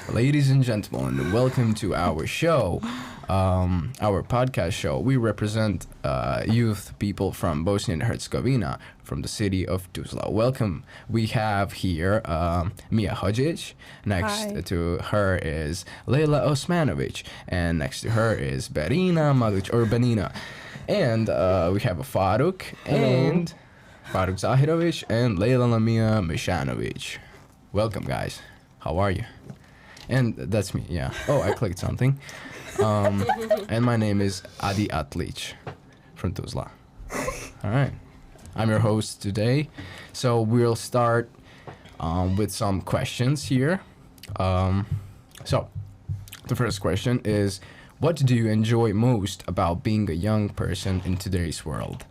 Ladies and gentlemen, welcome to our show, our podcast show. We represent youth people from Bosnia and Herzegovina, from the city of Tuzla. Welcome. We have here Mia Hodzic. Next Hi. to her is Leila Osmanovic, and next to her is Berina Maluc or Benina. And we have a Faruk and Faruk Zahirovic and Leila Lamia Mishanovic. Welcome, guys. How are you? And that's me, yeah. Oh, I clicked something. And my name is Adi Atlic from Tuzla. All right. I'm your host today. So we'll start with some questions here. So the first question is, what do you enjoy most about being a young person in today's world?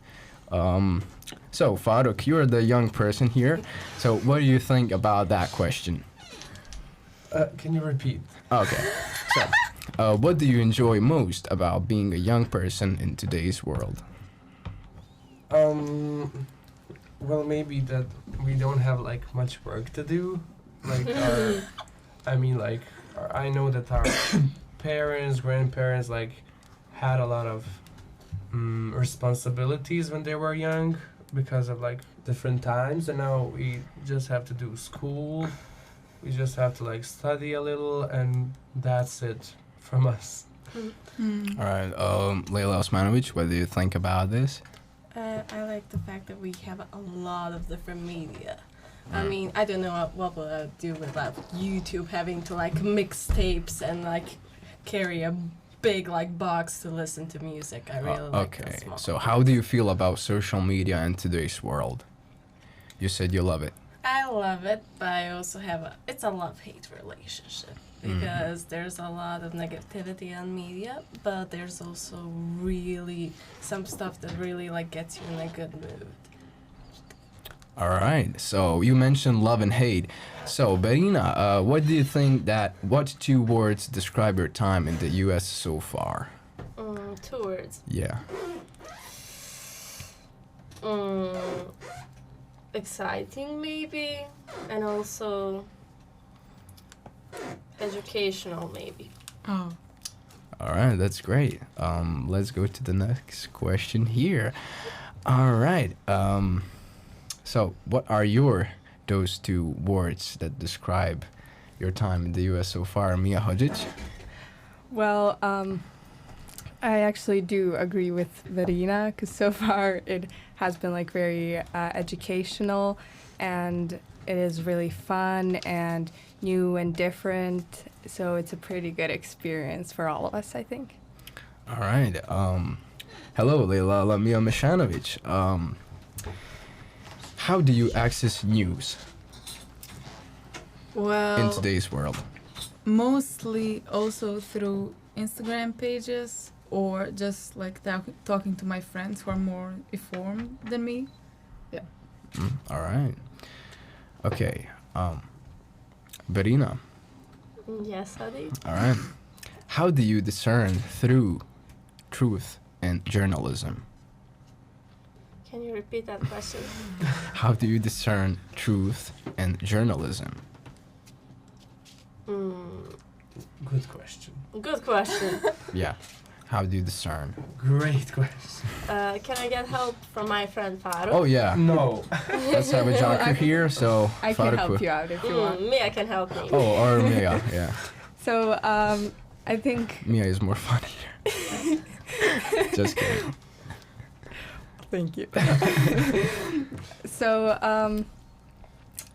So Faruk, you're the young person here. So what do you think about that question? Can you repeat? Okay. So, what do you enjoy most about being a young person in today's world? Well, maybe that we don't have like much work to do. Like, I know that our parents, grandparents, like, had a lot of responsibilities when they were young because of like different times, and now we just have to do school. We just have to like study a little, and that's it from us. All right, Leila Osmanovic, what do you think about this? I like the fact that we have a lot of different media. I mean, I don't know what will I do without YouTube having to like mix tapes and like carry a big like box to listen to music. I really like Okay, this model. so how do you feel about social media in today's world? You said you love it. I love it, but I also have it's a love-hate relationship because there's a lot of negativity on media, but there's also really some stuff that really like gets you in a good mood. All right, so you mentioned love and hate. So, Berina, what do you think what two words describe your time in the U.S. so far? 2 words. Yeah. Exciting maybe, and also educational maybe. Oh. All right, that's great. Let's go to the next question here. All right. So, what are those 2 words that describe your time in the U.S. so far, Mia Hodzic? Well, I actually do agree with Verena because so far it has been like very educational, and it is really fun and new and different. So it's a pretty good experience for all of us, I think. All right. Hello, Leila Lamia Mishanovic. How do you access news Well, in today's world? mostly also through Instagram pages or just like talking to my friends who are more informed than me. All right. Okay. Berina. Yes, Adi. All right. How do you discern through truth and journalism? Can you repeat that question? How do you discern truth and journalism? Good question. Good question. Yeah. How do you discern? Great question. Can I get help from my friend Faruk? Oh, yeah. No. Let's have a joker here. So, I can Faruk help will- you out if you want. Mia can help me. Oh, or Mia. Yeah. So I think. Mia is more funnier. Just kidding. Thank you. So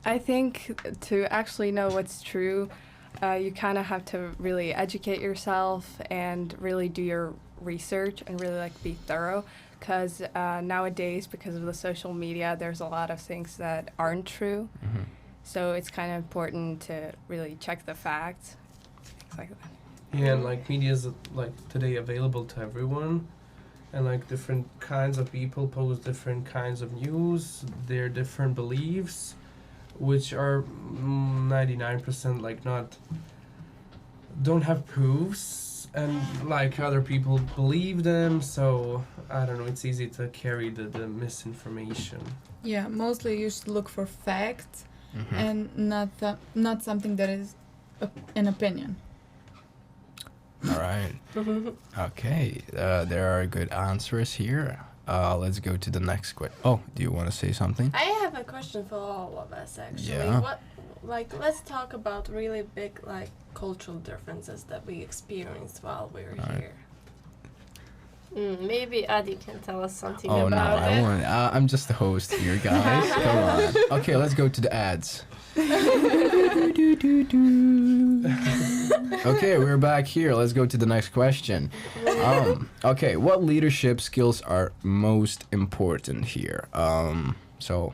I think to actually know what's true, you kind of have to really educate yourself and really do your research and really like be thorough, because nowadays, because of the social media, there's a lot of things that aren't true. Mm-hmm. So it's kind of important to really check the facts, things like that. Yeah, and like media is like today available to everyone, and like different kinds of people post different kinds of news, their different beliefs, which are 99% like don't have proofs, and like other people believe them, so I don't know, it's easy to carry the misinformation. Yeah, mostly you should look for facts Mhm. and not something that is an opinion. All right. Okay. There are good answers here. Let's go to the next question. Oh, do you want to say something? I have a question for all of us actually. Yeah. Let's talk about really big cultural differences that we experienced while we were Alright. here. Maybe Adi can tell us something Oh no, about I it. want. I'm just the host here, guys. Come on. Okay, let's go to the ads. Okay, we're back here. Let's go to the next question. Okay, what leadership skills are most important here? So,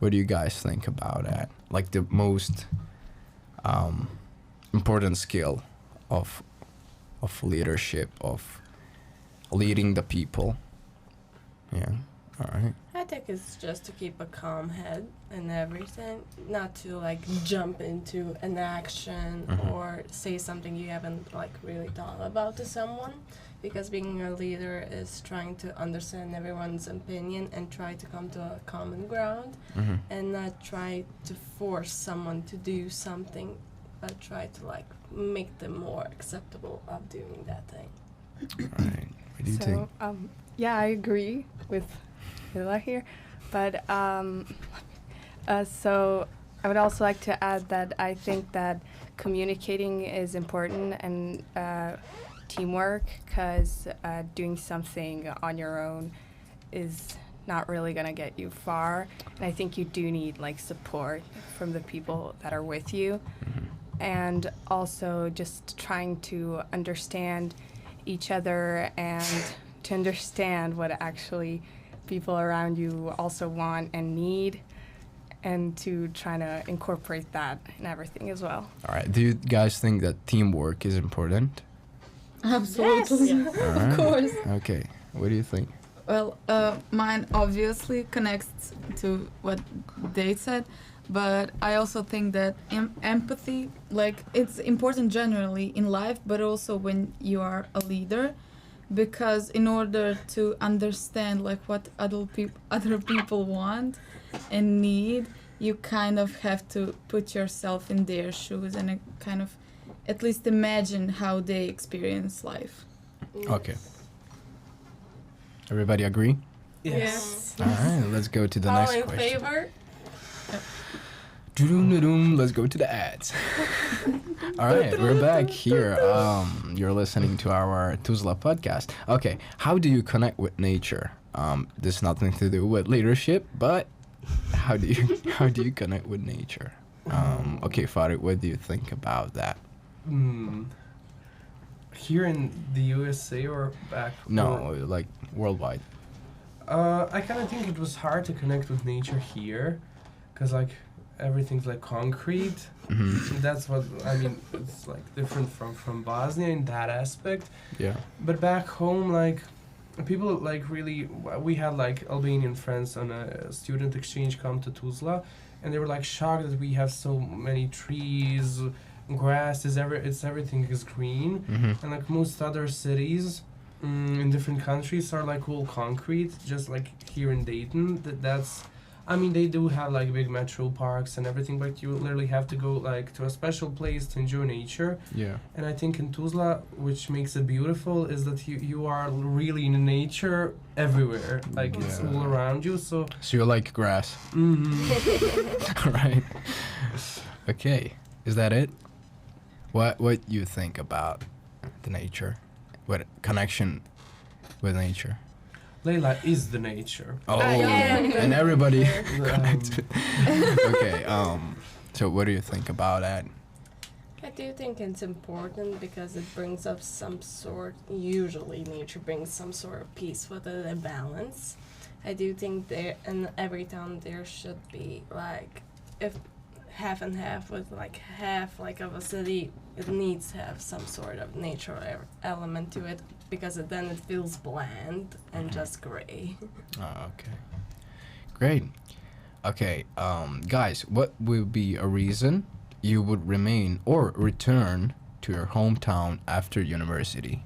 what do you guys think about that? Like the most important skill of leadership, of leading the people. Yeah. All right. I think it's just to keep a calm head and everything, not to jump into an action Mhm. or say something you haven't really thought about to someone, because being a leader is trying to understand everyone's opinion and try to come to a common ground Mm-hmm. and not try to force someone to do something, but try to make them more acceptable of doing that thing. All right. What do you think? Yeah, I agree with Lila here, but so I would also like to add that I think that communicating is important and teamwork, because doing something on your own is not really gonna get you far, and I think you do need support from the people that are with you, and also just trying to understand each other and to understand what actually people around you also want and need, and to try to incorporate that in everything as well. All right. Do you guys think that teamwork is important? Absolutely. Yes. All right. Of course. Okay. What do you think? Well, mine obviously connects to what they said, but I also think that empathy, it's important generally in life, but also when you are a leader, because in order to understand what other people want and need, you kind of have to put yourself in their shoes and kind of at least imagine how they experience life. Okay. Everybody agree? Yes. All right. Let's go to the All next in question. favor? Doo-doo-doo-doo. Let's go to the ads. All right, we're back here. You're listening to our Tuzla podcast. Okay, how do you connect with nature? This has nothing to do with leadership, but how do you connect with nature? Okay, Farid, what do you think about that? Here in the USA or back? No, like worldwide. I kind of think it was hard to connect with nature here, because everything's concrete. Mm-hmm. That's what I mean. It's different from Bosnia in that aspect. Yeah. But back home, people really. We had Albanian friends on a student exchange come to Tuzla, and they were shocked that we have so many trees, grass. Everything is green, Mm-hmm. and most other cities in different countries are all concrete. Just here in Dayton, that's. I mean, they do have big metro parks and everything, but you literally have to go to a special place to enjoy nature. Yeah. And I think in Tuzla, which makes it beautiful, is that you are really in nature everywhere. It's Yeah. all around you. So. So you like grass, Mm-hmm. right? Okay, is that it? What you think about the nature? What connection with nature? Layla is the nature. Oh, yeah. and everybody Um, connects with. Okay. So what do you think about that? I do think it's important because it brings up usually nature brings some sort of peace with it and balance. I do think there, in every town there should be if half and half with half of a city, it needs to have some sort of nature element to it, because then it feels bland and just gray. Oh, okay. Great. Okay, guys, what will be a reason you would remain or return to your hometown after university?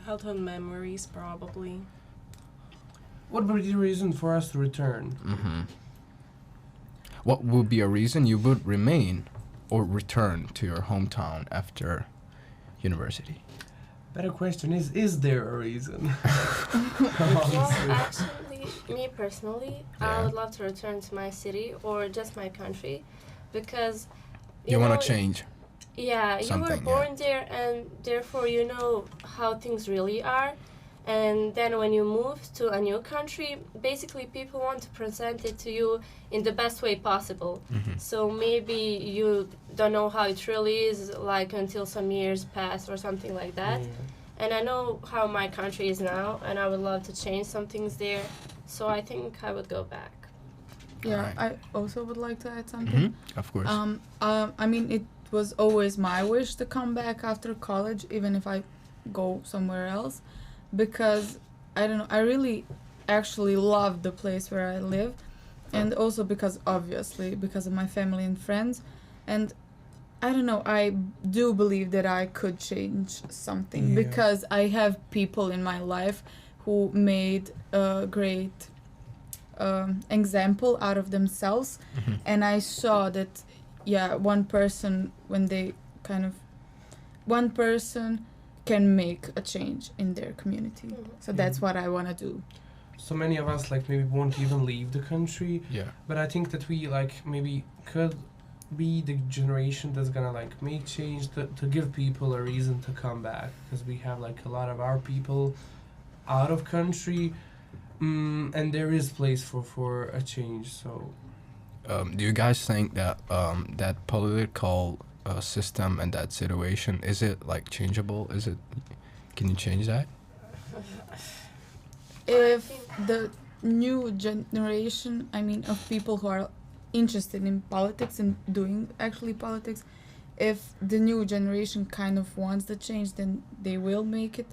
Childhood memories, probably. What would be the reason for us to return? Mm-hmm. What would be a reason you would remain or return to your hometown after university? Better question is there a reason? Well, actually, me personally, I Yeah. would love to return to my city or just my country, because You know, want to change? Yeah, you were something, yeah. born there, and therefore you know how things really are. And then when you move to a new country, basically people want to present it to you in the best way possible. Mm-hmm. So maybe you don't know how it really is, like until some years pass or something like that. Yeah. And I know how my country is now, and I would love to change some things there. So I think I would go back. Yeah, Alright. I also would like to add something. Mm-hmm. Of course. I mean, it was always my wish to come back after college, even if I go somewhere else, because I don't know, I really actually love the place where I live, and also because obviously because of my family and friends, and I don't know, I do believe that I could change something Yeah. because I have people in my life who made a great example out of themselves, Mhm. and I saw that one person one person can make a change in their community. Mhm. So that's what I want to do. So many of us like maybe won't even leave the country, Yeah. but I think that we like maybe could be the generation that's gonna like make change to give people a reason to come back, because we have like a lot of our people out of country, and there is place for a change. So Do you guys think that that political system and that situation, is it like changeable? Can you change that? If the new generation, I mean, of people who are interested in politics and doing actually politics, if the new generation kind of wants the change, then they will make it.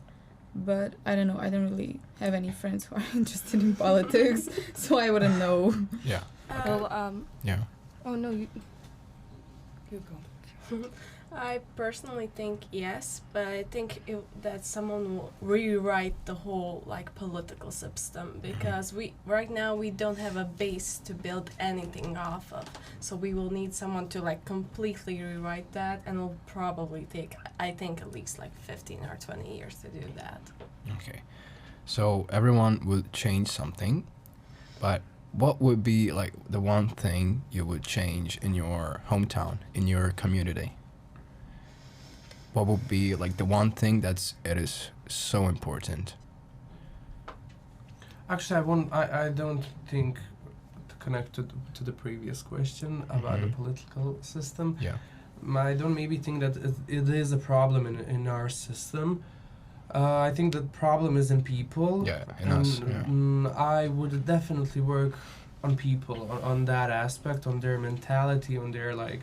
But I don't know, I don't really have any friends who are interested in politics, so I wouldn't know. Yeah. Well, Yeah. oh no, you go. I personally think yes, but I think that someone will rewrite the whole like political system, because right now we don't have a base to build anything off of. So we will need someone to like completely rewrite that, and it'll probably take, I think, at least like 15 or 20 years to do that. Okay. So everyone would change something, but what would be like the one thing you would change in your hometown, in your community? What would be like the one thing it is so important? actually, I don't think to connect to the previous question about the Mhm. political system. Yeah. I don't maybe think that it is a problem in our system. I think the problem is in people. Yeah, in us, and, yeah. I would definitely work on people, on that aspect, on their mentality, on their like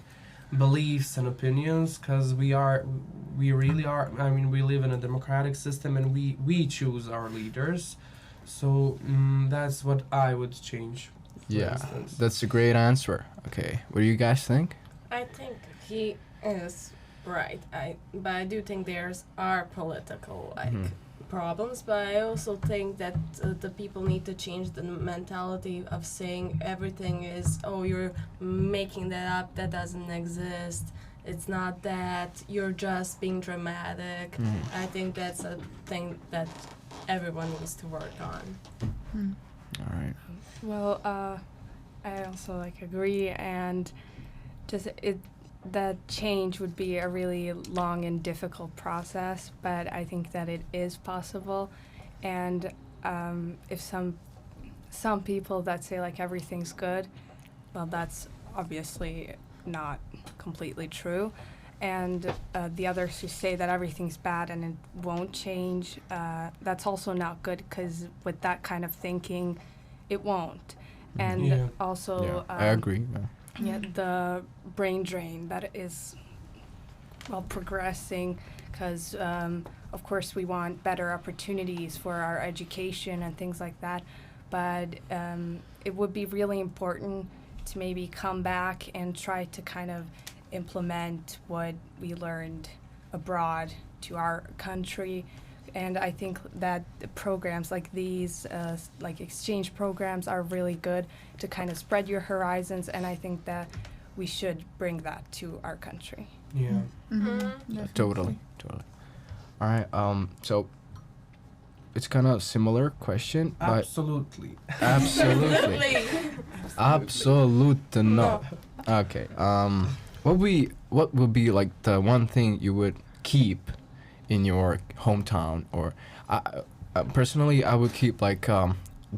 beliefs and opinions, because we really are. I mean, we live in a democratic system, and we choose our leaders. So that's what I would change. For Yeah, instance. that's a great answer. Okay, what do you guys think? I think he is right. But I do think are political like Mhm. problems. But I also think that the people need to change the mentality of saying everything is, oh, you're making that up. That doesn't exist. It's not that. You're just being dramatic. Mhm. I think that's a thing that everyone needs to work on. All right. Well, I also like agree, and just that change would be a really long and difficult process, but I think that it is possible. And if some people that say like everything's good, well, that's obviously not completely true. And the others who say that everything's bad and it won't change, that's also not good, because with that kind of thinking, it won't. And Yeah. also, Yeah, I agree. Yeah. yeah, the brain drain that is, well, progressing, because of course we want better opportunities for our education and things like that, but it would be really important to maybe come back and try to kind of implement what we learned abroad to our country. And I think that the programs like these, like exchange programs, are really good to kind of spread your horizons. And I think that we should bring that to our country. Yeah. Totally. All right. So it's kind of similar question, but Absolutely. absolutely, absolutely no. Okay. What would be like the one thing you would keep in your hometown? Or personally, I would keep like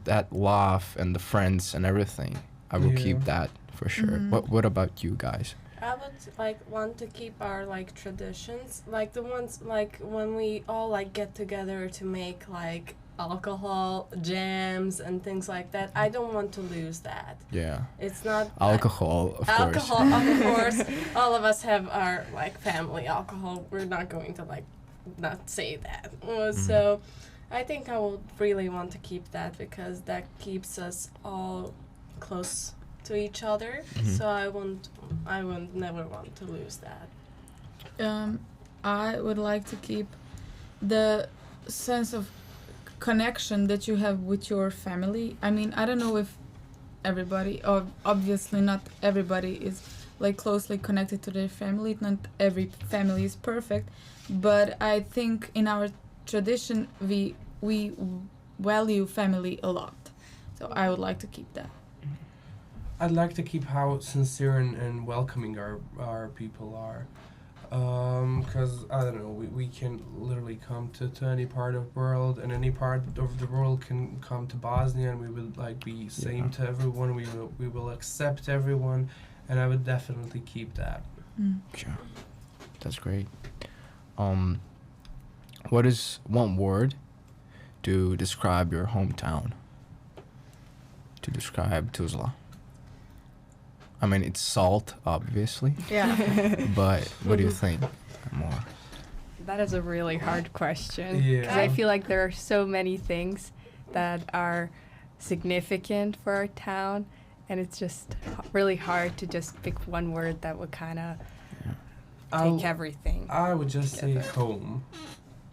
that laugh and the friends and everything. I will keep that for sure. What about you guys? I would like want to keep our like traditions, like the ones like when we all like get together to make like alcohol jams and things like that. I don't want to lose that. Yeah. It's not Alcohol, of course. alcohol, of course. All of us have our like family alcohol. We're not going to like not say that. So I think I would really want to keep that because that keeps us all close to each other. So I would never want to lose that. I would like to keep the sense of connection that you have with your family. I mean, I don't know if everybody, or obviously not everybody, is like closely connected to their family. Not every family is perfect, but I think in our tradition we value family a lot. So I would like to keep that. I'd like to keep how sincere and welcoming our people are. Because, I don't know, we can literally come to any part of the world, and any part of the world can come to Bosnia, and we will like be same to everyone. We will accept everyone, and I would definitely keep that. Sure. That's great. What is one word to describe your hometown? To describe Tuzla? I mean, it's salt, obviously. Yeah. But what do you think more? That is a really hard question. Yeah. Because I feel like there are so many things that are significant for our town, and it's just really hard to just pick one word that would kind of I'll- take everything. I would just say together. home,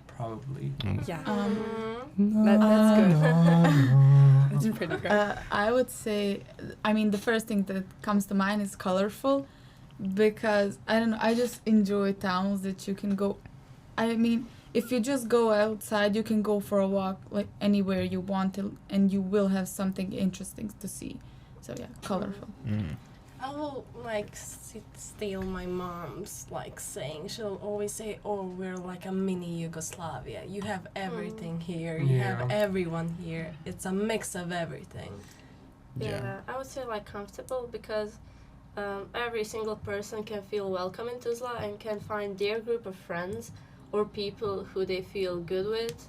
probably. Yeah, Mm-hmm. that's good. That's pretty good. I would say, I mean, the first thing that comes to mind is colorful, because I don't know, I just enjoy towns that you can go. I mean, if you just go outside, you can go for a walk like anywhere you want to, and you will have something interesting to see. So yeah, colorful. I will like steal my mom's like saying. She'll always say, "Oh, we're like a mini Yugoslavia. You have everything here. You have Yeah. everyone here. It's a mix of everything." Yeah, I would say like comfortable because every single person can feel welcome in Tuzla and can find their group of friends or people who they feel good with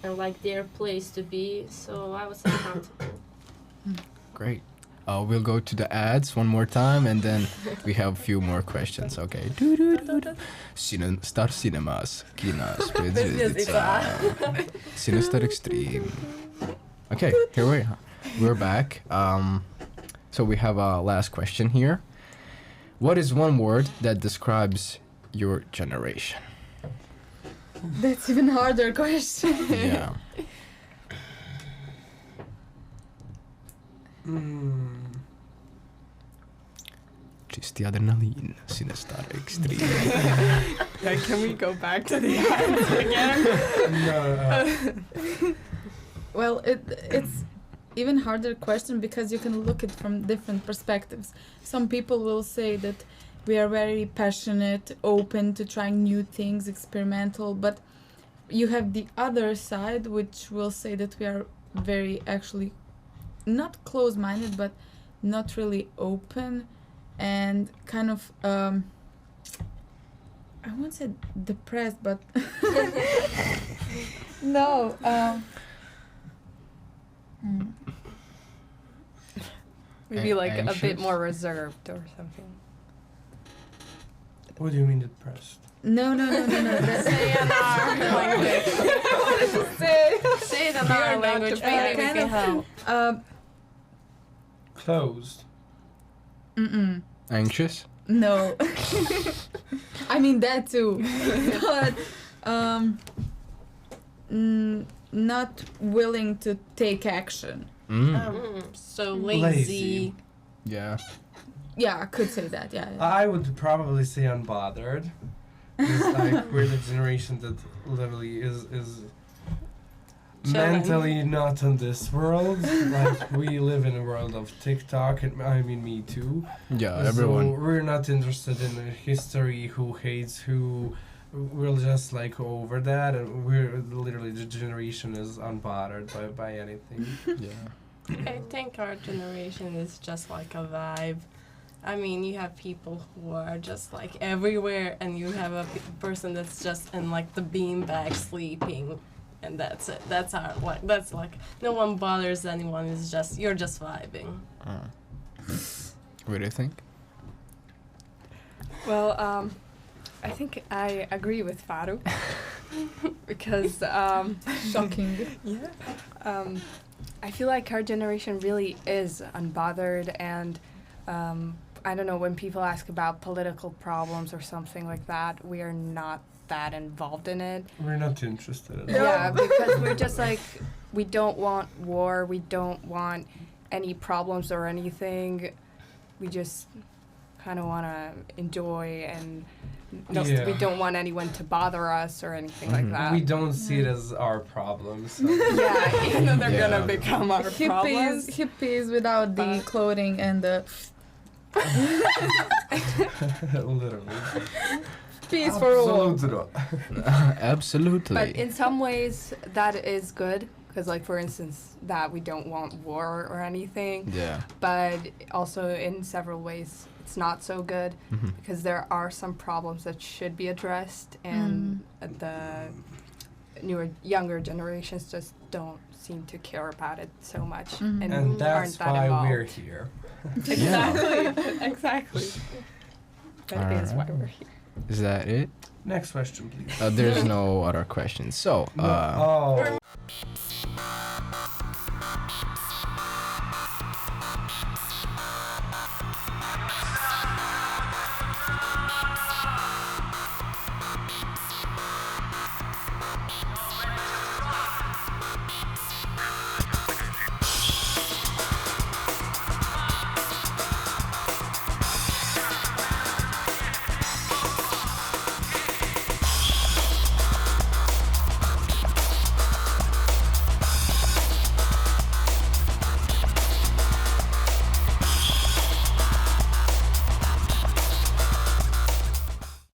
and like their place to be. So I would say comfortable. Great. We'll go to the ads one more time, and then we have a few more questions. Okay. Star Cinemas, Kinas, Predvidica, Cinestar Extreme. Okay, here we're back. So we have a last question here. What is one word that describes your generation? That's even harder question. Yeah. Čistý adrenalin, Cinestar Extreme. Can we go back to the ads again? No, Well, it's even harder question because you can look it from different perspectives. Some people will say that we are very passionate, open to trying new things, experimental, but you have the other side which will say that we are very actually not close-minded, but not really open and kind of I won't say depressed, but no. Maybe like a Anxious? bit more reserved or something. what do you mean depressed? No. That's Say in our language. Say it in our language. Maybe we kind can of, help. Closed. mm-mm. Anxious? No. I mean that too. But not willing to take action. So Lazy. lazy. Yeah. Yeah, I could say that. Yeah. I would probably say unbothered. It's like we're the generation that literally is Chilling. mentally not in this world. Like we live in a world of TikTok, and I mean me too. Yeah, So everyone. we're not interested in the history, who hates who. We're just like over that, and we're literally the generation is unbothered by anything. Yeah. I think our generation is just like a vibe. I mean, you have people who are just like everywhere, and you have a person that's just in like the beanbag sleeping, and that's it. That's our like. That's like no one bothers anyone. It's just you're just vibing. What do you think? Well, I think I agree with Faruk because Shocking. I feel like our generation really is unbothered, and I don't know, when people ask about political problems or something like that, we are not that involved in it. We're not interested in Yeah, because we're just like, we don't want war, we don't want any problems or anything. We just kind of want to enjoy, and we don't want anyone to bother us or anything like that. We don't see it as our problems. So. Yeah, even though they're Yeah. gonna become our problems. Hippies without the clothing and the Literally. peace for all. Absolutely. But in some ways, that is good. Because, like, for instance, that we don't want war or anything. Yeah. But also, in several ways, it's not so good. Mhm. Because there are some problems that should be addressed. And the younger generations just don't seem to care about it so much. Mhm. And, And that's aren't that why involved. we're here. Exactly. Exactly. That is why Alright. we're here. Is that it? Next question, please. There's no other questions. So, Oh.